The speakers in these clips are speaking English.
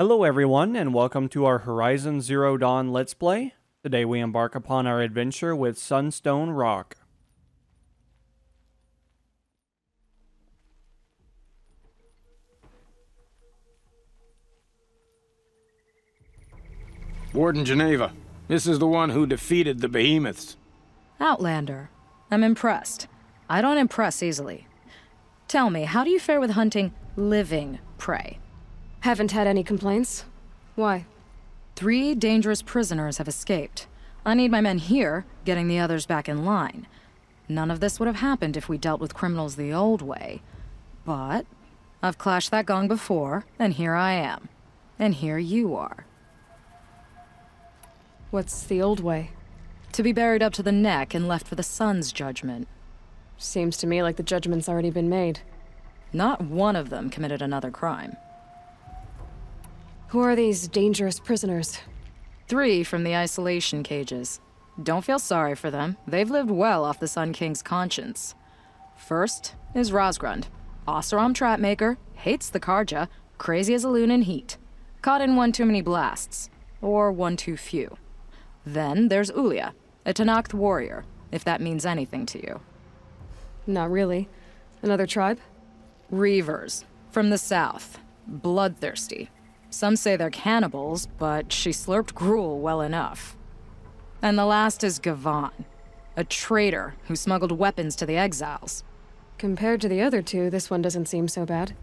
Hello everyone, and welcome to our Horizon Zero Dawn Let's Play. Today we embark upon our adventure with Sunstone Rock. Warden Geneva, this is the one who defeated the behemoths. Outlander. I'm impressed. I don't impress easily. Tell me, how do you fare with hunting living prey? Haven't had any complaints. Why? 3 dangerous prisoners have escaped. I need my men here, getting the others back in line. None of this would have happened if we dealt with criminals the old way. But I've clashed that gong before, and here I am. And here you are. What's the old way? To be buried up to the neck and left for the sun's judgment. Seems to me like the judgment's already been made. Not one of them committed another crime. Who are these dangerous prisoners? 3 from the isolation cages. Don't feel sorry for them. They've lived well off the Sun King's conscience. First is Rosgrund. Oseram trapmaker, hates the Karja, crazy as a loon in heat. Caught in one too many blasts. Or one too few. Then there's Ulia, a Tenakth warrior, if that means anything to you. Not really. Another tribe? Reavers, from the south. Bloodthirsty. Some say they're cannibals, but she slurped gruel well enough. And the last is Gavan, a traitor who smuggled weapons to the exiles. Compared to the other 2, this one doesn't seem so bad.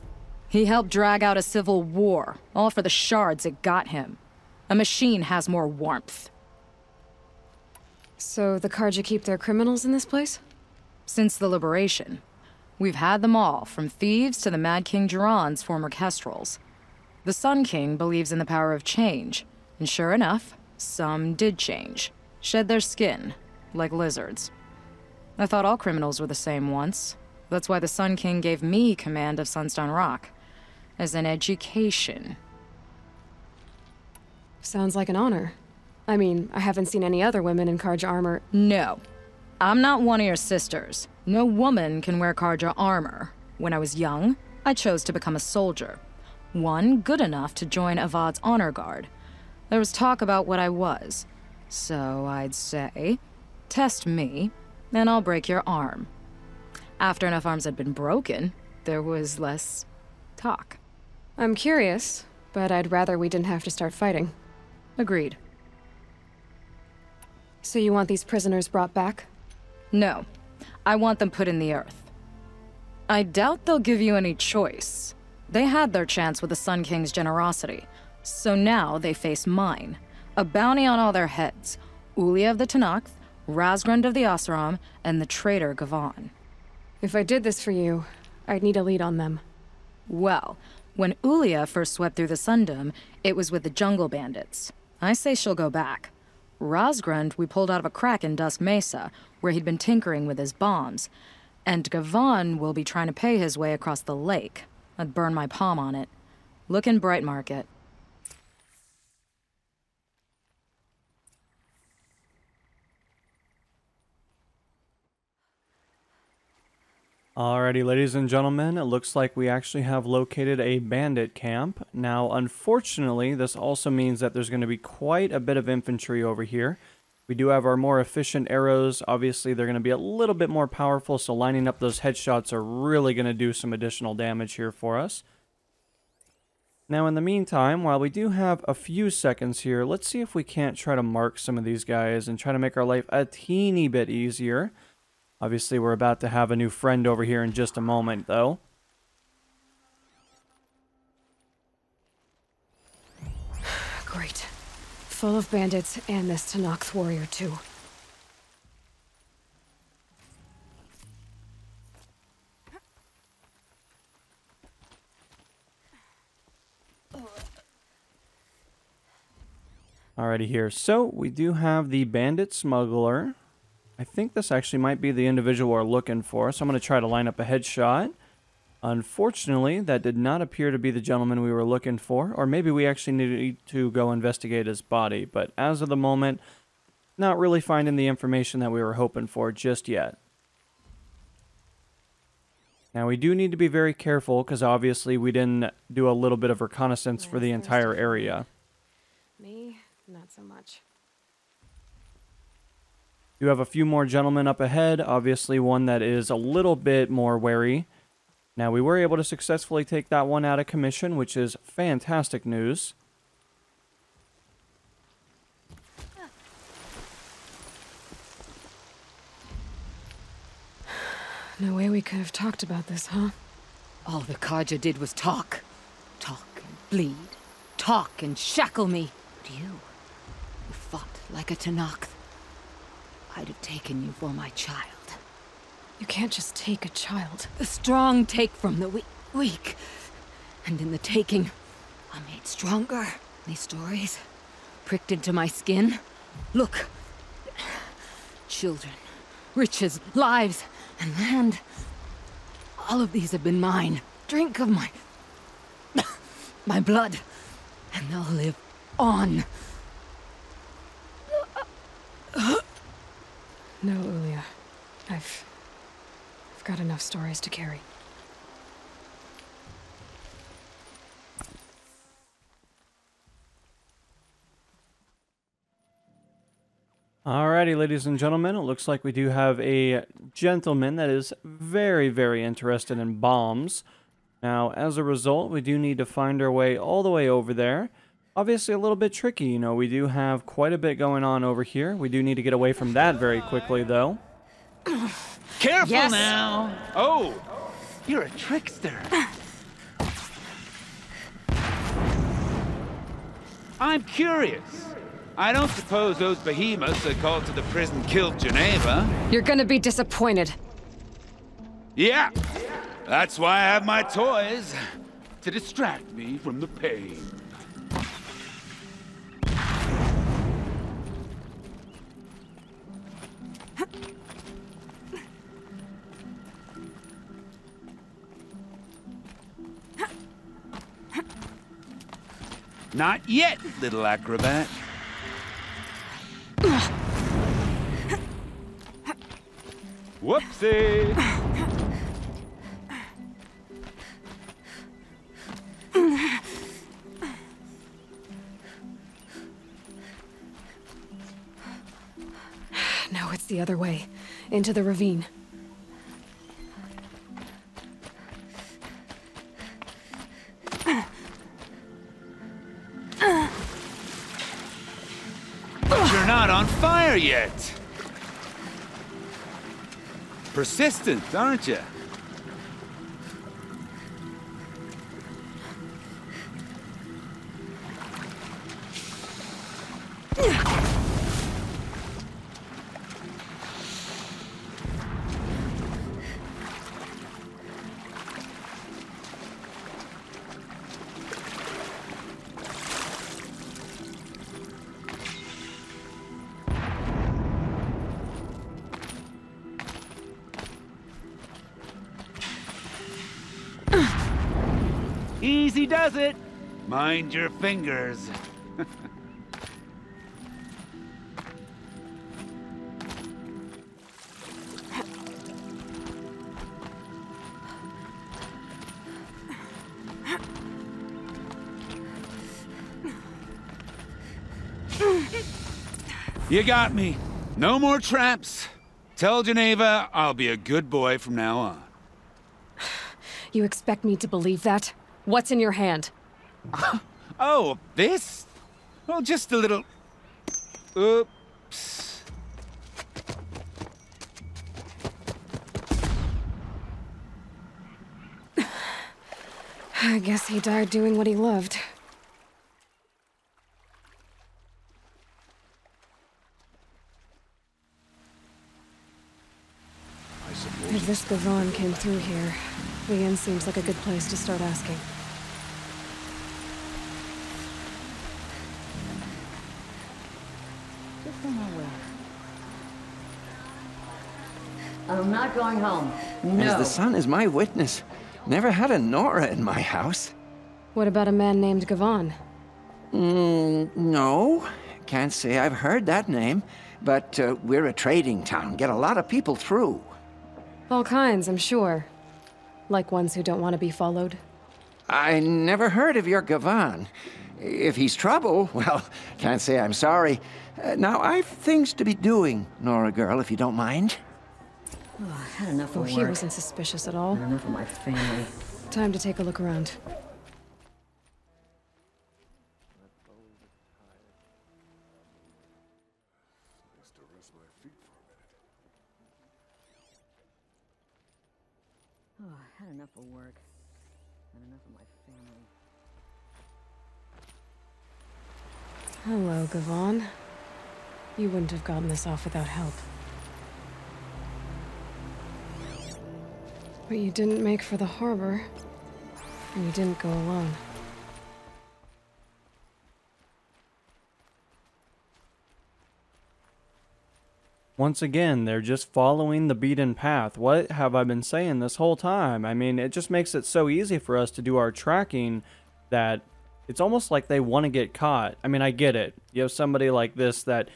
He helped drag out a civil war, all for the shards it got him. A machine has more warmth. So the Karja keep their criminals in this place? Since the liberation, we've had them all, from thieves to the Mad King Jiran's former kestrels. The Sun King believes in the power of change, and sure enough, some did change. Shed their skin, like lizards. I thought all criminals were the same once. That's why the Sun King gave me command of Sunstone Rock. As an education. Sounds like an honor. I mean, I haven't seen any other women in Karja armor. No. I'm not one of your sisters. No woman can wear Karja armor. When I was young, I chose to become a soldier. One good enough to join Avad's honor guard. There was talk about what I was. So I'd say, test me, and I'll break your arm. After enough arms had been broken, there was less talk. I'm curious, but I'd rather we didn't have to start fighting. Agreed. So you want these prisoners brought back? No. I want them put in the earth. I doubt they'll give you any choice. They had their chance with the Sun King's generosity, so now they face mine. A bounty on all their heads. Ulia of the Tenakth, Rosgrund of the Oseram, and the traitor Gavan. If I did this for you, I'd need a lead on them. Well, when Ulia first swept through the Sundom, it was with the jungle bandits. I say she'll go back. Rosgrund we pulled out of a crack in Dusk Mesa, where he'd been tinkering with his bombs. And Gavan will be trying to pay his way across the lake. I'd burn my palm on it. Look in Bright Market. Alrighty, ladies and gentlemen, it looks like we actually have located a bandit camp. Now, unfortunately, this also means that there's going to be quite a bit of infantry over here. We do have our more efficient arrows. Obviously, they're going to be a little bit more powerful, so lining up those headshots are really going to do some additional damage here for us. Now, in the meantime, while we do have a few seconds here, let's see if we can't try to mark some of these guys and try to make our life a teeny bit easier. Obviously, we're about to have a new friend over here in just a moment, though. Great. Full of bandits and this Tenakth warrior, too. Alrighty here. So, we do have the bandit smuggler. I think this actually might be the individual we're looking for, so I'm going to try to line up a headshot. Unfortunately, that did not appear to be the gentleman we were looking for, or maybe we actually need to go investigate his body, but as of the moment, not really finding the information that we were hoping for just yet. Now, we do need to be very careful because obviously we didn't do a little bit of reconnaissance for the entire area. Me? Not so much. You have a few more gentlemen up ahead, obviously one that is a little bit more wary. Now, we were able to successfully take that one out of commission, which is fantastic news. No way we could have talked about this, huh? All the Carja did was talk. Talk and bleed. Talk and shackle me. But you fought like a Tenakth. I'd have taken you for my child. You can't just take a child. The strong take from the weak. And in the taking, I'm made stronger. These stories pricked into my skin. Look. Children, riches, lives, and land. All of these have been mine. Drink of my blood, and they'll live on. No, Ulia. I've got enough stories to carry. Alrighty, ladies and gentlemen, it looks like we do have a gentleman that is very, very interested in bombs. Now, as a result, we do need to find our way all the way over there. Obviously, a little bit tricky, you know, we do have quite a bit going on over here. We do need to get away from that very quickly, though. Careful Yes. now! Oh, you're a trickster. I'm curious. I don't suppose those behemoths that called to the prison killed Geneva. You're gonna be disappointed. Yeah, that's why I have my toys. To distract me from the pain. Not yet, little acrobat. Whoopsie! No, it's the other way. Into the ravine. But you're not on fire yet. Persistent, aren't you? Easy does it. Mind your fingers. You got me. No more traps. Tell Geneva I'll be a good boy from now on. You expect me to believe that? What's in your hand? Oh, this? Well, just a little... Oops. I guess he died doing what he loved. If this Gavon came through here, the inn seems like a good place to start asking. I'm not going home. As No. the sun is my witness. Never had a Nora in my house. What about a man named Gavon? No. Can't say I've heard that name. But we're a trading town. Get a lot of people through. All kinds, I'm sure. Like ones who don't want to be followed? I never heard of your Gavan. If he's trouble, well, can't say I'm sorry. Now, I've things to be doing, Nora girl, if you don't mind. Oh, I had enough Oh, of he work. wasn't suspicious at all. And enough of my family. Time to take a look around. Oh, I had enough of work. And enough of my family. Hello, Gavan. You wouldn't have gotten this off without help. But you didn't make for the harbor. And you didn't go alone. Once again, they're just following the beaten path. What have I been saying this whole time? I mean, it just makes it so easy for us to do our tracking that it's almost like they want to get caught. I mean, I get it. You have somebody like this that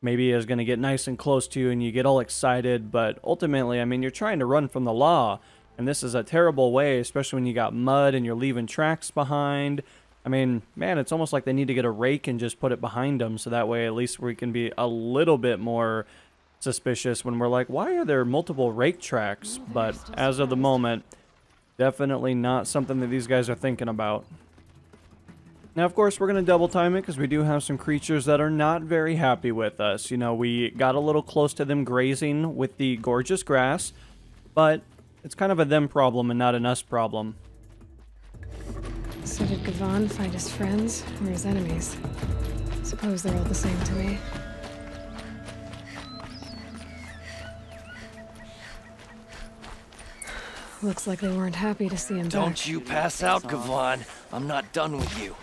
maybe is going to get nice and close to you and you get all excited, but ultimately, I mean, you're trying to run from the law, and this is a terrible way, especially when you got mud and you're leaving tracks behind. I mean, man, it's almost like they need to get a rake and just put it behind them, so that way at least we can be a little bit more suspicious when we're like, why are there multiple rake tracks? But as of the moment, definitely not something that these guys are thinking about. Now, of course, we're going to double time it because we do have some creatures that are not very happy with us. You know, we got a little close to them grazing with the gorgeous grass, but it's kind of a them problem and not an us problem. So did Gavan find his friends or his enemies? Suppose they're all the same to me. Looks like they weren't happy to see him back. Don't you pass out, Gavan. I'm not done with you.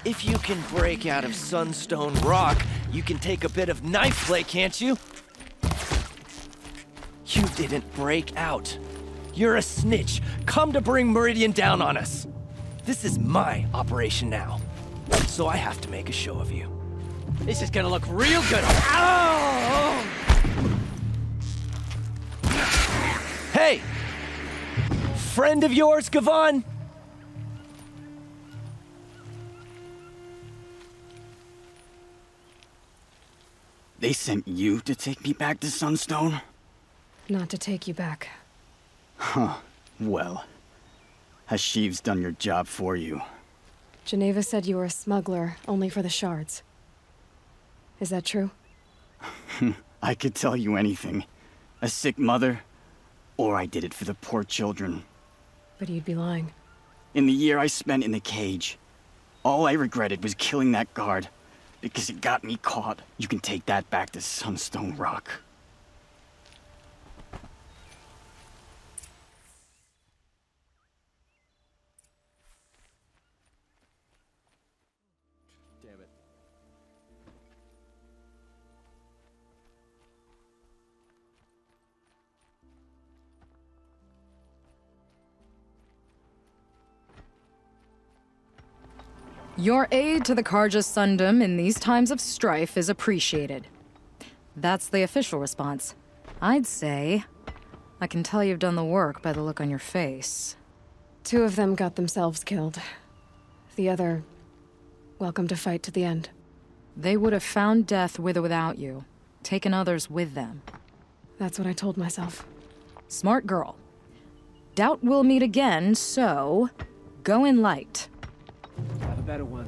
If you can break out of Sunstone Rock, you can take a bit of knife play, can't you? You didn't break out. You're a snitch, come to bring Meridian down on us. This is my operation now, so I have to make a show of you. This is gonna look real good. Ow! Hey! Friend of yours, Gavan? They sent you to take me back to Sunstone? Not to take you back. Huh. Well, Hashiv's done your job for you. Geneva said you were a smuggler, only for the shards. Is that true? I could tell you anything. A sick mother, or I did it for the poor children. But you'd be lying. In the year I spent in the cage, all I regretted was killing that guard, because it got me caught. You can take that back to Sunstone Rock. Your aid to the Karja Sundom in these times of strife is appreciated. That's the official response. I'd say I can tell you've done the work by the look on your face. 2 of them got themselves killed. The other, welcome to fight to the end. They would have found death with or without you, taken others with them. That's what I told myself. Smart girl. Doubt we'll meet again, so go in light. Got a better one.